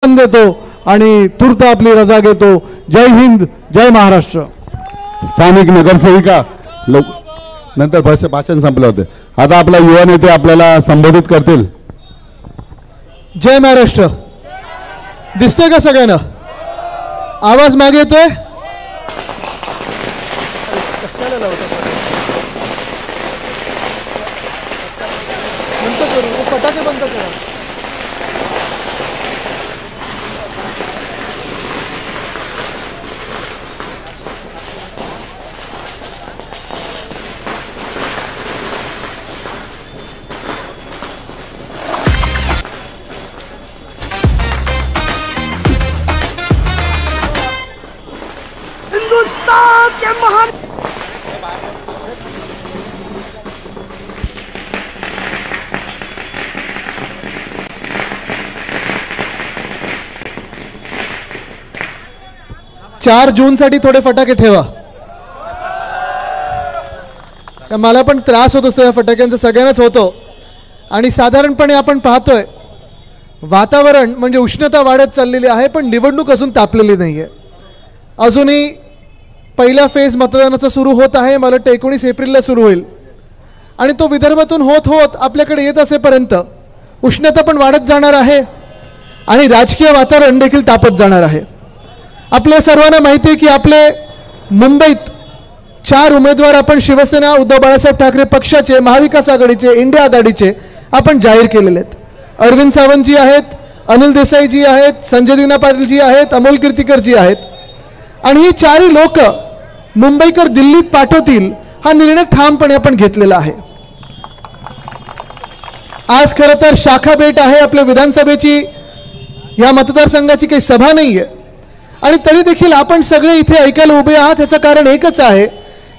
देतो आणि तूर्त आपली रजा घेतो। जय हिंद, जय महाराष्ट्र। स्थानिक नगरसेविका नंतर भाषण संपले होते। आता आपला युवा नेते आपल्याला संबोधित करतील। जय महाराष्ट्र। दिसतोय का सगळ्यांना? आवाज मागे येतोय? फटाके बंद करा। हिंदुस्तान के महान चार जून साठी थोडे फटाके ठेवा। मला पण त्रास होत असतो या फटाक्यांचा, सगळ्यांनाच होतो। आणि साधारणपणे आपण पाहतोय वातावरण म्हणजे उष्णता वाढत चाललेली आहे, पण निवडणूक अजून तापलेली नाहीये। अजूनही पहिला फेज मतदानाचा सुरू होत आहे। मला वाटतं 19 एप्रिलला सुरू होईल आणि तो विदर्भातून होत होत आपल्याकडे येत असेपर्यंत उष्णता पण वाढत जाणार आहे आणि राजकीय वातावरण देखील तापत जाणार आहे। आपल्या सर्वांना माहिती आहे की आपले मुंबईत 4 उमेदवार आपण शिवसेना उद्धव बाळासाहेब ठाकरे पक्षाचे, महाविकास आघाडीचे, इंडिया आघाडीचे आपण जाहीर केलेले आहेत। अरविंद सावंत जी आहेत, अनिल देसाई जी आहेत, संजय दिना पाटील जी आहेत, अमोल कीर्तीकर जी आहेत आणि ही 4 लोक मुंबईकर दिल्लीत पाठवतील हा निर्णय ठामपणे आपण घेतलेला आहे। आज खरं तर शाखा भेट आहे आपल्या विधानसभेची, या मतदारसंघाची काही सभा नाहीये आणि तरी देखील आपण सगळे इथे ऐकायला उभे आहात। याचं कारण एकच आहे,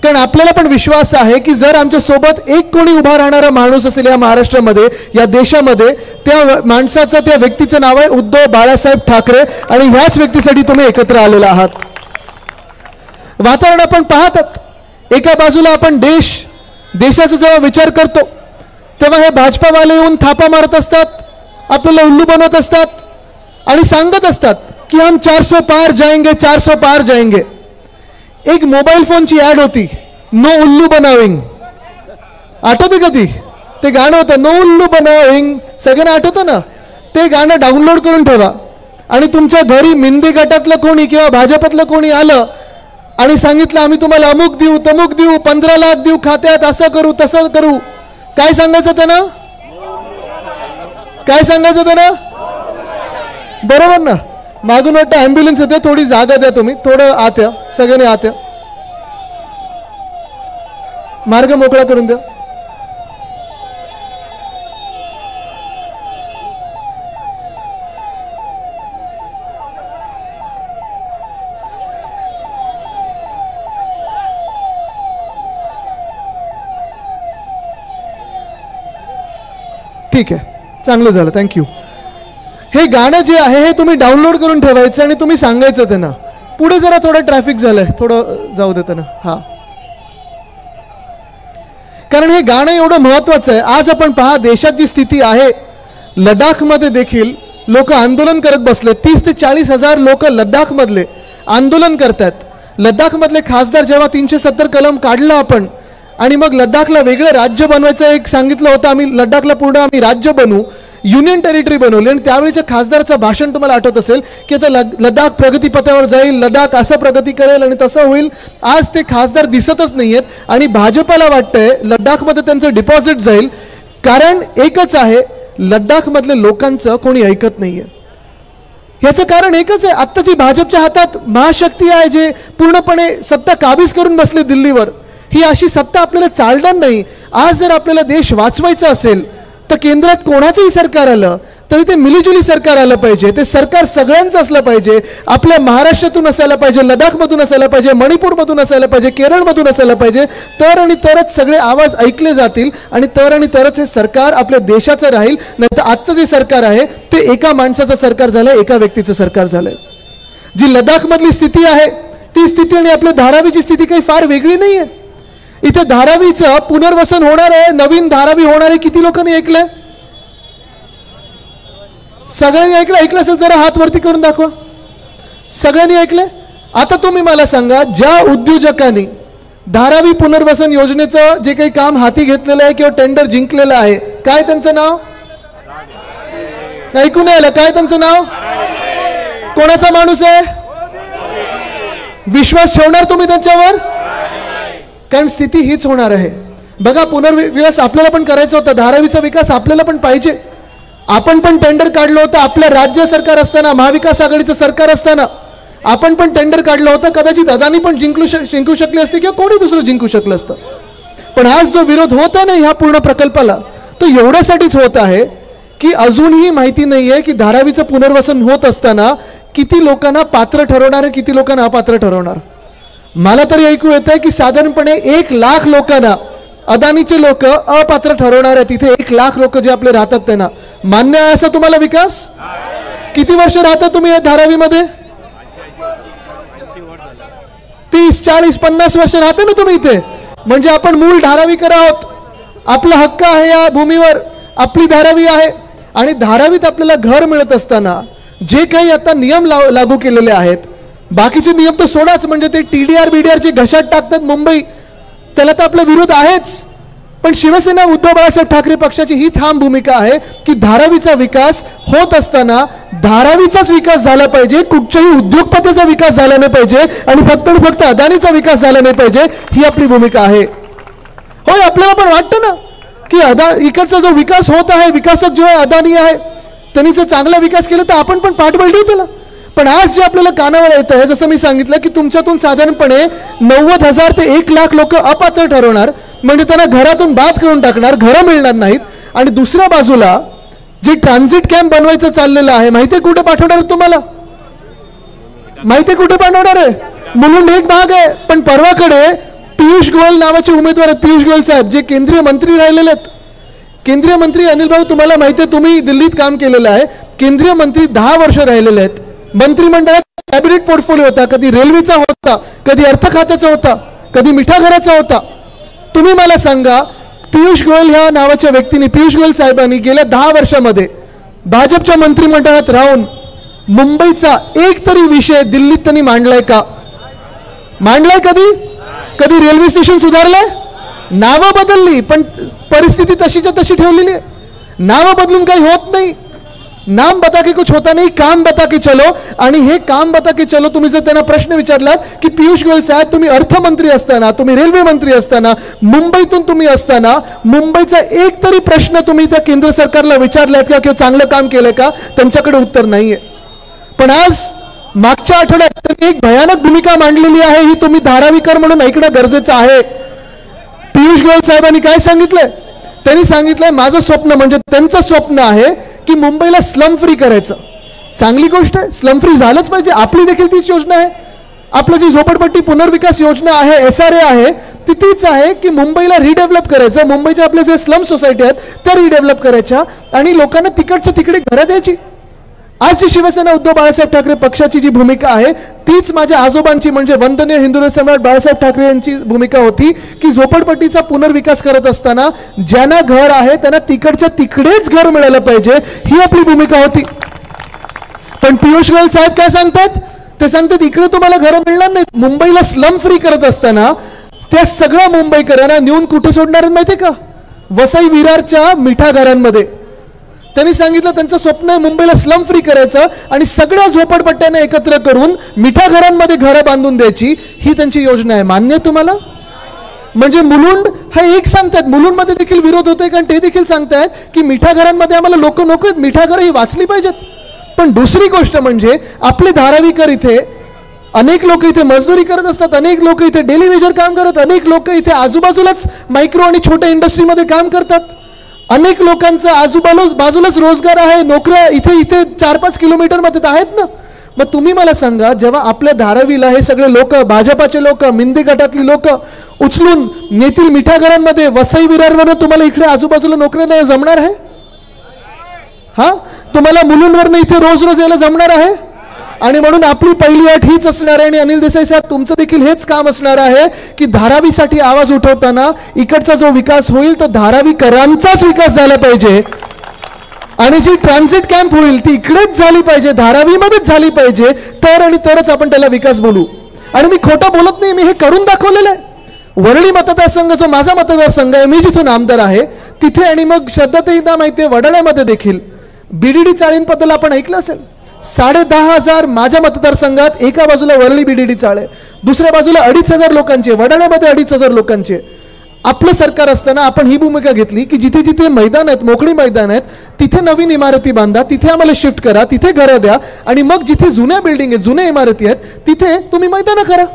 कारण आपल्याला पण विश्वास आहे की जर आमच्या सोबत एक कोणी उभा राहणारा माणूस असेल या महाराष्ट्रामध्ये, या देशामध्ये, त्या माणसाचं, त्या व्यक्तीचं नाव आहे उद्धव बाळासाहेब ठाकरे आणि ह्याच व्यक्तीसाठी तुम्ही एकत्र आलेला आहात। वातावरण आपण पाहतात, एका बाजूला आपण देशाचा जेव्हा विचार करतो तेव्हा हे भाजपावाले येऊन थापा मारत असतात, आपल्याला उल्लू बनवत असतात आणि सांगत असतात कि हम 400 पार जाएंगे, 400 पार जाएंगे। एक मोबाईल फोनची ॲड होती, नो उल्लू बनाविंग, आठवते का ती? ते गाणं होतं नो उल्लू बनाविंग, सगळ्यांना आठवतं ना? ते गाणं डाउनलोड करून ठेवा आणि तुमच्या घरी मिंदी गटातलं कोणी किंवा भाजपातलं कोणी आलं आणि सांगितलं आम्ही तुम्हाला अमुक देऊ, तमुक देऊ, 15 लाख देऊ खात्यात, असं करू तसं करू, काय सांगायचं त्यानं? काय सांगायचं त्यानं? बरोबर ना? मागून वाटतं ॲम्ब्युलन्स येते, थोडी जागा द्या तुम्ही, थोडं आत या, सगळ्यांनी आत या, मार्ग मोकळा करून द्या। ठीक आहे, चांगलं झालं, थँक्यू। हे गाणं जे आहे हे तुम्ही डाउनलोड करून ठेवायचं आणि तुम्ही सांगायचं त्यांना। पुढे जरा थोडं ट्रॅफिक झालंय, थोडं जाऊ दे त्यांना। हा, कारण हे गाणं एवढं महत्वाचं आहे। आज आपण पहा देशात जी स्थिती आहे, लडाखमध्ये देखील लोक आंदोलन करत बसले। 30 ते 40 हजार लोक लडाख मधले आंदोलन करतात। लडाख मधले खासदार जेव्हा 370 कलम काढला आपण आणि मग लडाखला वेगळं राज्य बनवायचं एक सांगितलं होतं, आम्ही लडाखला पूर्ण आम्ही राज्य बनवू, युनियन टेरिटरी बनवली आणि त्यावेळीच्या खासदाराचं भाषण तुम्हाला आठवत असेल की आता लडाख प्रगतीपथावर जाईल, लडाख असं प्रगती करेल आणि तसं होईल। आज ते खासदार दिसतच नाहीयेत आणि भाजपाला वाटतंय लडाखमध्ये त्यांचं डिपॉझिट जाईल, कारण एकच आहे, लडाखमधल्या लोकांचं कोणी ऐकत नाहीये। ह्याचं कारण एकच आहे, आत्ताची भाजपच्या हातात महाशक्ती आहे जे पूर्णपणे सत्ता काबीज करून बसले दिल्लीवर। ही अशी सत्ता आपल्याला चालणार नाही। आज जर आपल्याला देश वाचवायचा असेल तर केंद्रात कोणाचंही सरकार आलं तरी ते मिलीजुली सरकार आलं पाहिजे, ते सरकार सगळ्यांचं असलं पाहिजे। आपल्या महाराष्ट्रातून असायला पाहिजे, लडाखमधून असायला पाहिजे, मणिपूरमधून असायला पाहिजे, केरळमधून असायला पाहिजे, तर आणि तरच सगळे आवाज ऐकले जातील आणि तर आणि तरच हे सरकार आपल्या देशाचं राहील। नाही तर आजचं जे सरकार आहे ते एका माणसाचं सरकार झालंय, एका व्यक्तीचं सरकार झालंय। जी लडाखमधली स्थिती आहे ती स्थिती आणि आपल्या धारावीची स्थिती काही फार वेगळी नाहीये। इथे धारावीचं पुनर्वसन होणार आहे, नवीन धारावी होणार आहे, किती लोकांनी ऐकलंय? सगळ्यांनी ऐकलं असेल जरा हात वरती करून दाखवा. सगळ्यांनी ऐकले. आता तुम्ही मला सांगा, ज्या उद्योजकांनी धारावी पुनर्वसन योजनेचं जे काही काम हाती घेतलेलं आहे किंवा टेंडर जिंकलेलं आहे, काय त्यांचं नाव? ऐकून आलं? काय त्यांचं नाव? कोणाचा माणूस आहे? विश्वास ठेवणार तुम्ही त्यांच्यावर? कारण स्थिती हीच होणार आहे. बघा, पुनर्विकास आपल्याला पण करायचा होता, धारावीचा विकास आपल्याला पण पाहिजे. आपण पण टेंडर काढलं होतं, आपल्या राज्य सरकार असताना, महाविकास आघाडीचं सरकार असताना आपण पण टेंडर काढलं होतं. कदाचित अदानी पण जिंकू शकले असते किंवा कोणी दुसरं जिंकू शकलं असतं. पण आज जो विरोध होत आहे ना ह्या पूर्ण प्रकल्पाला, तो एवढ्यासाठीच होत आहे की अजूनही माहिती नाही आहे की धारावीचं पुनर्वसन होत असताना किती लोकांना पात्र ठरवणार आहे, किती लोकांना अपात्र ठरवणार. मला तरी ऐकू येत आहे की साधारणपणे 1 लाख लोकांना अदानीचे लोक अपात्र ठरवणार आहेत. तिथे 1 लाख लोक जे आपले राहतात त्यांना मान्य आहे असा तुम्हाला विकास? किती वर्ष राहता तुम्ही या धारावीमध्ये? 30, 40, 50 वर्ष राहते ना तुम्ही इथे. म्हणजे आपण मूळ धारावीकर आहोत. आपला हक्क आहे या भूमीवर, आपली धारावी आहे. आणि धारावीत आपल्याला घर मिळत असताना जे काही आता नियम लागू केलेले आहेत, बाकीचे नियम तर सोडाच. म्हणजे ते TDR BDRचे घशात टाकतात मुंबई, त्याला तर आपला विरोध आहेच. पण शिवसेना उद्धव बाळासाहेब ठाकरे पक्षाची ही ठाम भूमिका आहे की धारावीचा विकास होत असताना धारावीचाच विकास झाला पाहिजे, कुठच्याही उद्योगपतीचा विकास झाला नाही पाहिजे आणि फक्त अदानीचा विकास झाला नाही पाहिजे, ही आपली भूमिका आहे. होय, आपल्याला पण वाटतं ना की इकडचा जो विकास होत आहे, विकासात जो अदानी आहे त्यांनी जर चांगला विकास केला तर आपण पण पाठबळ देऊ त्याला. पण आज जे आपल्याला कानावर येत आहे, जसं मी सांगितलं की तुमच्यातून साधारणपणे 90,000 ते 1 लाख लोक अपात्र ठरवणार, म्हणजे त्यांना घरातून बाद करून टाकणार, घरं मिळणार नाहीत. आणि दुसऱ्या बाजूला जे ट्रान्झिट कॅम्प बनवायचं चाललेलं आहे, माहितीये कुठे पाठवणार आहे तुम्हाला? माहितीये कुठे पाठवणार आहे? मुलुंड एक भाग आहे. पण परवाकडे पियुष गोयल नावाचे उमेदवार आहेत, पियुष गोयल साहेब, जे केंद्रीय मंत्री राहिलेले आहेत. केंद्रीय मंत्री अनिल भाऊ, तुम्हाला माहिती आहे, तुम्ही दिल्लीत काम केलेलं आहे. केंद्रीय मंत्री 10 वर्ष राहिलेले आहेत. मंत्रिमंडळात कॅबिनेट पोर्टफोलिओ होता, कधी रेल्वेचा होता, कधी अर्थ खात्याचा होता, कधी मिठागराचा होता. तुम्ही मला सांगा, पियुष गोयल ह्या नावाच्या व्यक्तीने, पियुष गोयल साहेबांनी गेल्या 10 वर्षामध्ये भाजपच्या मंत्रिमंडळात राहून मुंबईचा एक तरी विषय दिल्लीत त्यांनी मांडलाय का? मांडलाय कधी? कधी रेल्वे स्टेशन सुधारलंय? नावं बदलली, पण परिस्थिती तशीच्या तशी ठेवलेली आहे. नावं बदलून काही होत नाही. नाम बता के कुछ होता नहीं, काम बता के चलो. आणि हे काम बता के चलो, तुम्ही जर त्यांना प्रश्न विचारलात की पियुष गोयल साहेब, तुम्ही अर्थमंत्री असताना, तुम्ही रेल्वे मंत्री असताना, मुंबईतून तुम्ही असताना, मुंबईचा एक तरी प्रश्न तुम्ही त्या केंद्र सरकारला विचारलात का किंवा चांगलं काम केलंय का? त्यांच्याकडे उत्तर नाहीये. पण आज मागच्या आठवड्यात त्यांनी एक भयानक भूमिका मांडलेली आहे, ही तुम्ही धारावीकर म्हणून ऐकणं गरजेचं आहे. पियुष गोयल साहेबांनी काय सांगितलंय? त्यांनी सांगितलंय, माझं स्वप्न, म्हणजे त्यांचं स्वप्न आहे की मुंबईला स्लम फ्री करायचं. चांगली गोष्ट आहे, स्लम फ्री झालंच पाहिजे. आपली देखील तीच योजना आहे. आपलं जी झोपडपट्टी पुनर्विकास योजना आहे, SRA आहे, ती तीच आहे की मुंबईला रिडेव्हलप करायचं. मुंबईच्या आपल्या जे स्लम सोसायटी आहेत त्या रिडेव्हलप करायच्या आणि लोकांना तिकडच्या तिकडे घरं द्यायची. आजची शिवसेना उद्धव बाळासाहेब ठाकरे पक्षाची जी भूमिका आहे तीच माझ्या आजोबांची, म्हणजे वंदनीय हिंदू सम्राट बाळासाहेब ठाकरे यांची भूमिका होती की झोपडपट्टीचा पुनर्विकास करत असताना ज्यांना घर आहे त्यांना तिकडच्या तिकडेच घर मिळालं पाहिजे, ही आपली भूमिका होती. पण पियुष गोयल साहेब काय सांगतात? ते सांगतात इकडे तुम्हाला घरं मिळणार नाहीत. मुंबईला स्लम फ्री करत असताना त्या सगळ्या मुंबईकरांना नेऊन कुठे सोडणार माहितीये का? वसई विरारच्या मिठागरांमध्ये. त्यांनी सांगितलं त्यांचं स्वप्न आहे मुंबईला स्लम फ्री करायचं आणि सगळ्या झोपडपट्ट्यांना एकत्र करून मिठागरांमध्ये घरं बांधून द्यायची, ही त्यांची योजना आहे. मान्य तुम्हाला? म्हणजे मुलुंड हे एक सांगतात, मुलुंडमध्ये देखील विरोध होतोय, कारण ते देखील सांगतायत की मिठागरांमध्ये आम्हाला लोक नको आहेत, मिठागरं ही वाचली पाहिजेत. पण दुसरी गोष्ट म्हणजे आपले धारावीकर इथे अनेक लोक इथे मजदुरी करत असतात, अनेक लोक इथे डेली वेजर काम करत, अनेक लोक इथे आजूबाजूलाच मायक्रो आणि छोट्या इंडस्ट्रीमध्ये काम करतात. अनेक लोकांचा बाजूलाच रोजगार आहे, नोकऱ्या इथे इथे 4-5 किलोमीटरमध्ये आहेत ना. मग तुम्ही मला सांगा, जेव्हा आपल्या धारावीला हे सगळे लोक, भाजपाचे लोक, मिंदी गटातली लोक उचलून नेतील मिठागरांमध्ये, वसई विरारवरून तुम्हाला इकडे आजूबाजूला नोकऱ्या जमणार आहे? हा, तुम्हाला मुलुंडवरनं इथे रोज रोज यायला जमणार आहे? आणि म्हणून आपली पहिली अट हीच असणार आहे, आणि अनिल देसाई साहेब तुमचं देखील हेच काम असणार आहे की धारावीसाठी आवाज उठवताना इकडचा जो विकास होईल तो धारावीकरांचाच विकास झाला पाहिजे. आणि जी ट्रान्झिट कॅम्प होईल ती इकडेच झाली पाहिजे, धारावीमध्येच झाली पाहिजे, तरच आपण त्याला विकास बोलू. आणि मी खोटं बोलत नाही, मी हे करून दाखवलेलं आहे. वरळी मतदारसंघ जो माझा मतदारसंघ आहे, मी जिथून आमदार आहे तिथे, आणि मग श्रद्धाताईंना माहिती आहे वडाळ्यामध्ये देखील बीडीडी चाळींबद्दल आपण ऐकलं असेल. 10,500 माझ्या मतदारसंघात एका बाजूला वरळी बीडीडी चाळ आहे, दुसऱ्या बाजूला 2,500 लोकांचे, वडाळ्यामध्ये 2,500 लोकांचे. आपलं सरकार असताना आपण ही भूमिका घेतली की जिथे जिथे मैदान आहेत, मोकळी मैदान आहेत, तिथे नवीन इमारती बांधा, तिथे आम्हाला शिफ्ट करा, तिथे घरं द्या, आणि मग जिथे जुन्या बिल्डिंग आहेत, जुन्या इमारती आहेत, तिथे तुम्ही मैदानं करा.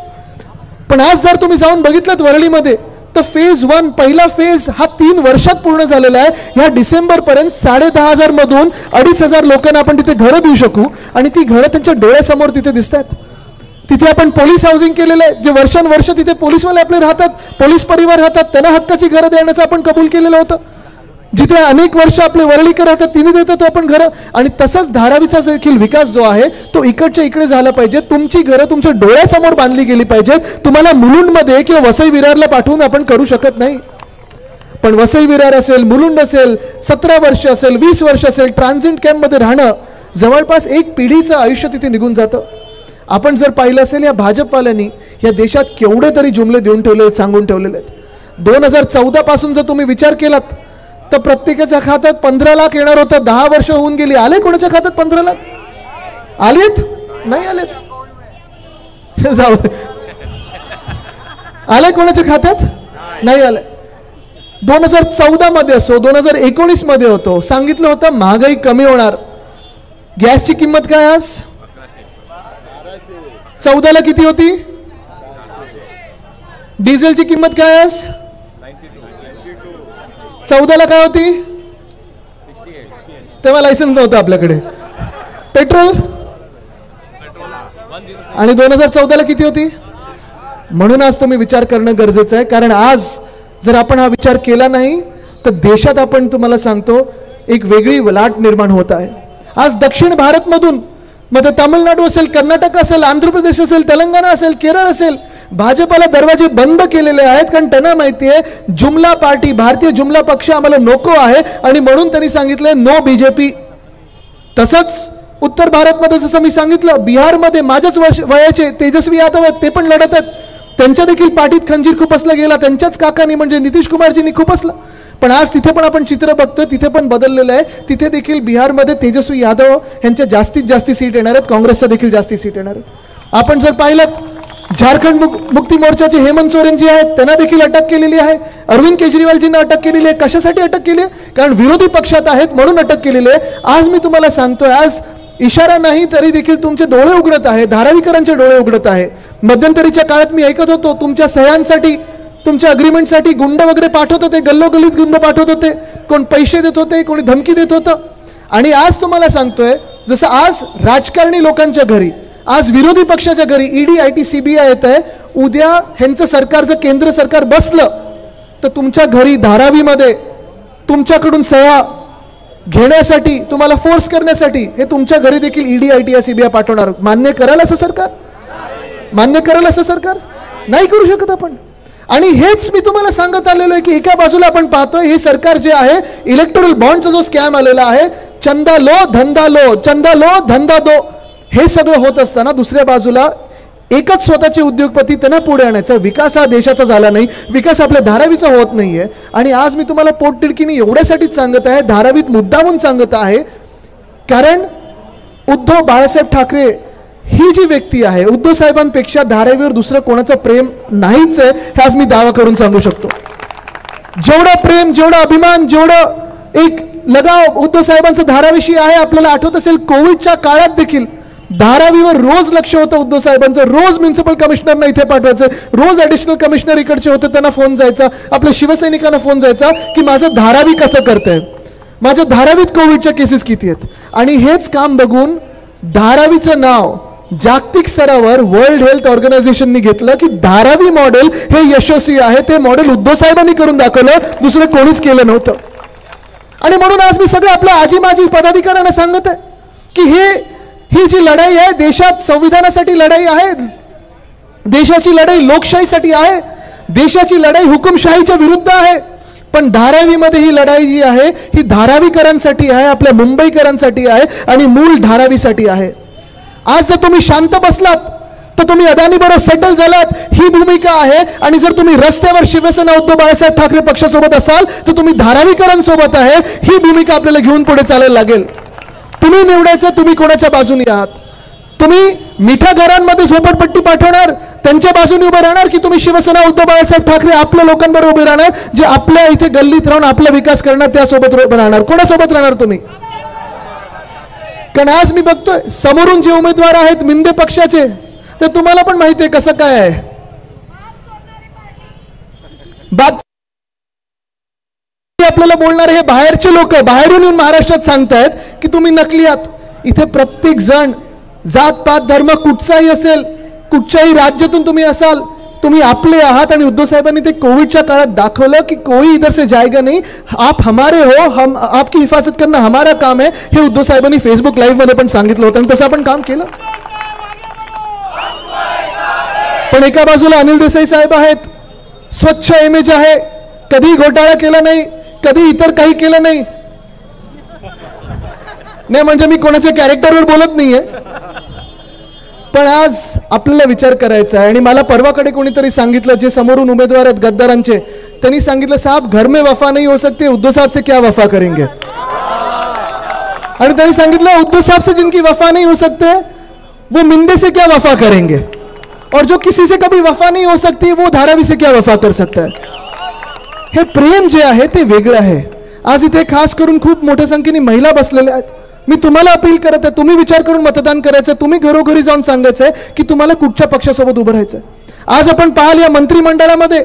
पण आज जर तुम्ही जाऊन बघितलं वरळीमध्ये तर फेज 1 पहिला फेज हा 3 वर्षात पूर्ण झालेला आहे. ह्या डिसेंबरपर्यंत 10,500 मधून 2,500 लोकांना आपण तिथे घरं देऊ शकू, आणि ती घरं त्यांच्या डोळ्यासमोर तिथे दिसतात. तिथे आपण पोलीस हाऊसिंग केलेलं आहे, जे वर्षानुवर्ष तिथे पोलीसवाले आपले राहतात, पोलीस परिवार राहतात, त्यांना हक्काची घरं देण्याचं आपण कबूल केलेलं होतं. जिथे अनेक वर्ष आपले वरळीकर राहतात तिने देतो आपण घरं. आणि तसंच धारावीचा देखील विकास जो आहे तो इकडच्या इकडे झाला पाहिजे. तुमची घरं तुमच्या डोळ्यासमोर बांधली गेली पाहिजेत. तुम्हाला मुलुंडमध्ये किंवा वसई विरारला पाठवून आपण करू शकत नाही. पण वसई विरार असेल, मुलुंड असेल, 17 वर्ष असेल, 20 वर्ष असेल, ट्रान्झिट कॅम्पमध्ये राहणं, जवळपास एक पिढीचं आयुष्य तिथे निघून जातं. आपण जर पाहिलं असेल या भाजपवाल्यांनी या देशात केवढे तरी जुमले देऊन ठेवले आहेत, सांगून ठेवलेले आहेत. 2014 पासून जर तुम्ही विचार केलात तर प्रत्येकाच्या खात्यात 15 लाख येणार होतं. 10 वर्ष होऊन गेली, आले कोणाच्या खात्यात 15 लाख? आलेत? नाही आलेत. जाऊ दे, आले कोणाच्या खात्यात? नाही आले. 2014 मध्ये असो, 2019 मध्ये होतो, सांगितलं होतं महागाई कमी होणार. गॅसची किंमत काय आज? 14ला किती होती? डिझेलची किंमत काय आज? 14ला काय होती? तेव्हा लायसन्स नव्हतं आपल्याकडे. पेट्रोल आणि 2014ला किती होती? म्हणून आज तुम्ही विचार करणं गरजेचं आहे. कारण आज जर आपण हा विचार केला नाही तर देशात आपण, तुम्हाला सांगतो, एक वेगळी लाट निर्माण होत आहे. आज दक्षिण भारतमधून, मग तामिळनाडू असेल, कर्नाटक असेल, आंध्र प्रदेश असेल, तेलंगणा असेल, केरळ असेल, भाजपला दरवाजे बंद केलेले आहेत. कारण त्यांना माहिती आहे जुमला पार्टी, भारतीय जुमला पक्ष आम्हाला नको आहे, आणि म्हणून त्यांनी सांगितलंय नो बीजेपी. तसंच उत्तर भारतमध्ये जसं मी सांगितलं, बिहारमध्ये माझ्याच वयाचे तेजस्वी यादव आहेत, ते पण लढत आहेत. त्यांच्या देखील पाठीत खंजीर खुपसला गेला, त्यांच्याच काकांनी म्हणजे नितीश कुमारजींनी खुपसलं. पण आज तिथे पण आपण चित्र बघतोय, तिथे पण बदललेलं आहे. तिथे देखील बिहारमध्ये तेजस्वी यादव यांच्या जास्तीत जास्त सीट येणार आहेत, काँग्रेसच्या देखील जास्ती सीट येणार आहेत. आपण जर पाहिलं झारखंड मुक्ती मोर्चाचे हेमंत सोरेन जी आहेत त्यांना देखील अटक केलेली आहे. अरविंद केजरीवालजींना अटक केलेली आहे. कशासाठी अटक केली आहे? कारण विरोधी पक्षात आहेत म्हणून अटक केलेली आहे. आज मी तुम्हाला सांगतोय, आज इशारा नाही तरी देखील तुमचे डोळे उघडत आहे, धारावीकरांचे डोळे उघडत आहे. मध्यंतरीच्या काळात मी ऐकत होतो तुमच्या सह्यांसाठी, तुमच्या अग्रीमेंटसाठी गुंड वगैरे पाठवत होते, गल्लोगल्लीत गुंड पाठवत होते, कोण पैसे देत होते, कोणी धमकी देत होतं. आणि आज तुम्हाला सांगतोय, जसं आज राजकारणी लोकांच्या घरी, आज विरोधी पक्षाच्या घरी ईडी, आयटी, सीबीआय येत आहे, उद्या ह्यांचं सरकार जर केंद्र सरकार बसलं तर तुमच्या घरी धारावीमध्ये तुमच्याकडून सह्या घेण्यासाठी, तुम्हाला फोर्स करण्यासाठी हे तुमच्या घरी देखील ईडी, आयटी, सीबीआय पाठवणार. मान्य कराल असं सरकार? मान्य कराल असं सरकार? नाही करू शकत आपण. आणि हेच मी तुम्हाला सांगत आलेलो आहे की एका बाजूला आपण पाहतोय हे सरकार जे आहे, इलेक्टोरल बॉन्डचा जो स्कॅम आलेला आहे, चंदा लो धंदा लो, चंदा लो धंदा दो, हे सगळं होत असताना दुसऱ्या बाजूला एकच स्वतःचे उद्योगपती त्यांना पुढे आणायचा. विकास हा देशाचा झाला नाही, विकास आपल्या धारावीचा होत नाहीये. आणि आज मी तुम्हाला पोटतिडकीने एवढ्यासाठीच सांगत आहे, धारावीत मुद्दामून सांगत आहे, कारण उद्धव बाळासाहेब ठाकरे ही जी व्यक्ती आहे, उद्धव साहेबांपेक्षा धारावीवर दुसरं कोणाचं प्रेम नाहीच आहे, हे आज मी दावा करून सांगू शकतो. जेवढं प्रेम, जेवढा अभिमान, जेवढं एक लगाव उद्धव साहेबांचं धाराविषयी आहे. आपल्याला आठवत असेल कोविडच्या काळात देखील धारावीवर रोज लक्ष होतं उद्धव साहेबांचं. रोज म्युन्सिपल कमिशनरना इथे पाठवायचं, रोज ॲडिशनल कमिशनर इकडचे होते, त्यांना फोन जायचा, आपल्या शिवसैनिकांना फोन जायचा की माझं धारावी कसं करतंय, माझ्या धारावीत कोविडच्या केसेस किती आहेत. आणि हेच काम बघून धारावीचं नाव जागतिक स्तरावर वर्ल्ड हेल्थ ऑर्गनायझेशननी घेतलं की धारावी मॉडेल हे यशस्वी आहे. ते मॉडेल उद्धव साहेबांनी करून दाखवलं, दुसरं कोणीच केलं नव्हतं. आणि म्हणून आज मी सगळं आपल्या आजी माजी पदाधिकाऱ्यांना सांगत आहे की ही जी लढाई आहे, देशात संविधानासाठी लढाई आहे, देशाची लढाई लोकशाहीसाठी आहे, देशाची लढाई हुकुमशाहीच्या विरुद्ध आहे. पण धारावीमध्ये ही लढाई जी आहे ही धारावीकरांसाठी आहे, आपल्या मुंबईकरांसाठी आहे आणि मूळ धारावीसाठी आहे. आज जर तुम्ही शांत बसलात तर तुम्ही अदानी बरोबर सेटल झालात, ही भूमिका आहे. आणि जर तुम्ही रस्त्यावर शिवसेना उद्धव बाळासाहेब ठाकरे पक्षासोबत असाल तर तुम्ही धारावीकरांसोबत आहे, ही भूमिका आपल्याला घेऊन पुढे चालायला लागेल. तुम्ही निवडायचं तुम्ही कोणाच्या बाजूने आहात. तुम्ही मिठा घरांमध्ये झोपडपट्टी पाठवणार त्यांच्या बाजूने उभे राहणार की तुम्ही शिवसेना उद्धव बाळासाहेब ठाकरे आपल्या लोकांबरोबर उभे राहणार, जे आपल्या इथे गल्लीत राहून आपला विकास करणार त्यासोबत उभे राहणार. कोणासोबत राहणार तुम्ही? कारण आज मी बघतोय समोरून जे उमेदवार आहेत मिंदे पक्षाचे, तर तुम्हाला पण माहिती आहे कसं काय आहे. आपल्याला बोलणारे हे बाहेरचे लोक बाहेरून येऊन महाराष्ट्रात सांगतायत की तुम्ही नकली आहात. इथे प्रत्येक जण जात पात धर्म कुठचाही असेल, कुठच्याही राज्यातून तुम्ही असाल, तुम्ही आपले आहात. आणि उद्धव साहेबांनी ते कोविडच्या काळात दाखवलं की कोई इधर से जाएगा नहीं, आप हमारे हो, हम आपकी हिफाजत करना हमारा काम है. हे उद्धव साहेबांनी फेसबुक लाईव्ह मध्ये पण सांगितलं होतं आणि तसं आपण काम केलं. पण एका बाजूला अनिल देसाई साहेब आहेत, स्वच्छ इमेज आहे, कधी घोटाळा केला नाही, कधी इतर काही केलं नाही. नाही म्हणजे मी कोणाच्या कॅरेक्टरवर बोलत नाहीये, पण आज आपल्याला विचार करायचा आहे. आणि मला परवाकडे कोणीतरी सांगितलं, जे समोरून उमेदवार आहेत गद्दारांचे, त्यांनी सांगितलं साहब घर में वफा नहीं हो सकते, उद्धव साहब से क्या वफा करेंगे. आणि त्यांनी सांगितलं उद्धव साहब से जिनकी वफा नहीं हो सकते वो मिंदे से क्या वफा करेंगे, और जो किसी से कभी वफा नहीं हो सकती वो धारावी से क्या वफा कर सकता है. हे प्रेम जे आहे ते वेगळं आहे. आज इथे खास करून खूप मोठ्या संख्येने महिला बसलेल्या आहेत. मी तुम्हाला अपील करत आहे, तुम्ही विचार करून मतदान करायचं. तुम्ही घरोघरी जाऊन सांगायचंय की तुम्हाला कुठच्या पक्षासोबत उभं राहायचं. आज आपण पाहाल या मंत्रिमंडळामध्ये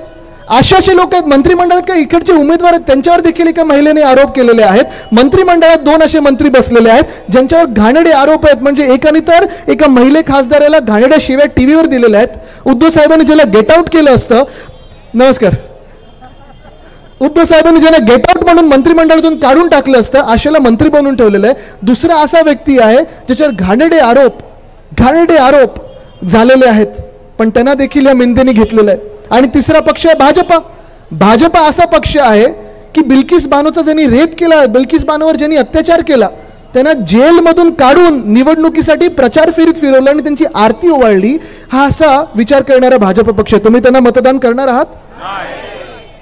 अशाचे लोक आहेत, मंत्रिमंडळात काही इकडचे उमेदवार आहेत त्यांच्यावर देखील एका महिलेने आरोप केलेले आहेत. मंत्रिमंडळात 2 असे मंत्री बसलेले आहेत ज्यांच्यावर घाणेरडे आरोप आहेत. म्हणजे एकाने तर एका महिला खासदाराला घाणेरड्या शिव्या टीव्हीवर दिलेल्या आहेत. उद्धव साहेबांनी ज्याला गेट आउट केलं असतं, नमस्कार, उद्धव साहेबांनी ज्यांना गेट आउट म्हणून मंत्रिमंडळातून काढून टाकलं असतं, अशाला मंत्री बनवून ठेवलेलं आहे. दुसरा असा व्यक्ती आहे ज्याच्यावर घाणेरडे आरोप झालेले आहेत, पण त्यांना देखील या मिंदेने घेतलेलं आहे. आणि तिसरा पक्ष आहे भाजपा असा पक्ष आहे की बिल्किस बानोचा ज्यांनी रेप केला, बिल्किस बानोवर ज्यांनी अत्याचार केला, त्यांना जेलमधून काढून निवडणुकीसाठी प्रचार फेरीत फिरवलं आणि त्यांची आरती ओवाळली. हा असा विचार करणारा भाजप पक्ष. तुम्ही त्यांना मतदान करणार आहात?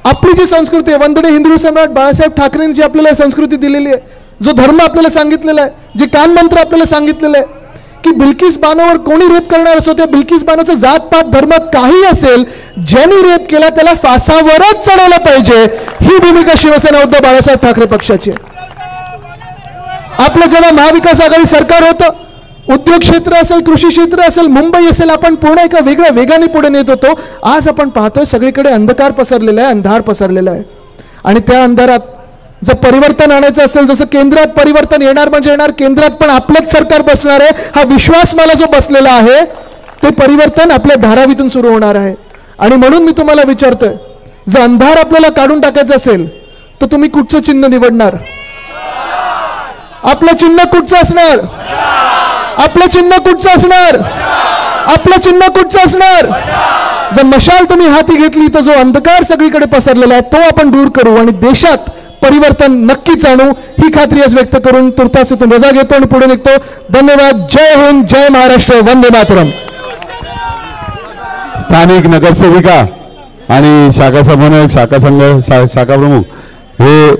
आपली जी संस्कृती आहे, वंदनीय हिंदू सम्राट बाळासाहेब ठाकरेंनी जी आपल्याला संस्कृती दिलेली आहे, जो धर्म आपल्याला सांगितलेला आहे, जे कानमंत्र आपल्याला सांगितलेलं आहे की बिल्किस बानोवर कोणी रेप करणार असो, त्या बिल्किस बानोचा जात पात धर्म काही असेल, ज्यांनी रेप केला त्याला फासावरच चढवलं पाहिजे. ही भूमिका शिवसेना उद्धव बाळासाहेब ठाकरे पक्षाची. आपलं जेव्हा महाविकास आघाडी सरकार होतं, उद्योग क्षेत्र असेल, कृषी क्षेत्र असेल, मुंबई असेल, आपण पूर्ण एका वेगळ्या वेगाने पुढे नेत होतो. आज आपण पाहतोय सगळीकडे अंधकार पसरलेला आहे, अंधार पसरलेला आहे. आणि त्या अंधारात जर परिवर्तन आणायचं असेल, जसं केंद्रात परिवर्तन येणार म्हणजे येणार, केंद्रात पण आपलंच सरकार बसणार आहे, हा विश्वास मला जो बसलेला आहे, ते परिवर्तन आपल्या धारावीतून सुरू होणार आहे. आणि म्हणून मी तुम्हाला विचारतोय, जर अंधार आपल्याला काढून टाकायचं असेल तर तुम्ही कुठचं चिन्ह निवडणार? आपलं चिन्ह कुठचं असणार? आपलं चिन्ह कुठचं असणार? आपलं चिन्ह कुठचं असणार? जर मशाल तुम्ही हाती घेतली तर जो अंधकार सगळीकडे पसरलेला आहे तो आपण दूर करू आणि देशात परिवर्तन नक्कीच आणू, ही खात्री आज व्यक्त करून तुर्तास इथून रजा घेतो आणि पुढे निघतो. धन्यवाद. जय हिंद, जय महाराष्ट्र, वंदे मातरम. स्थानिक नगरसेविका आणि शाखा समन्वयक, शाखा प्रमुख हे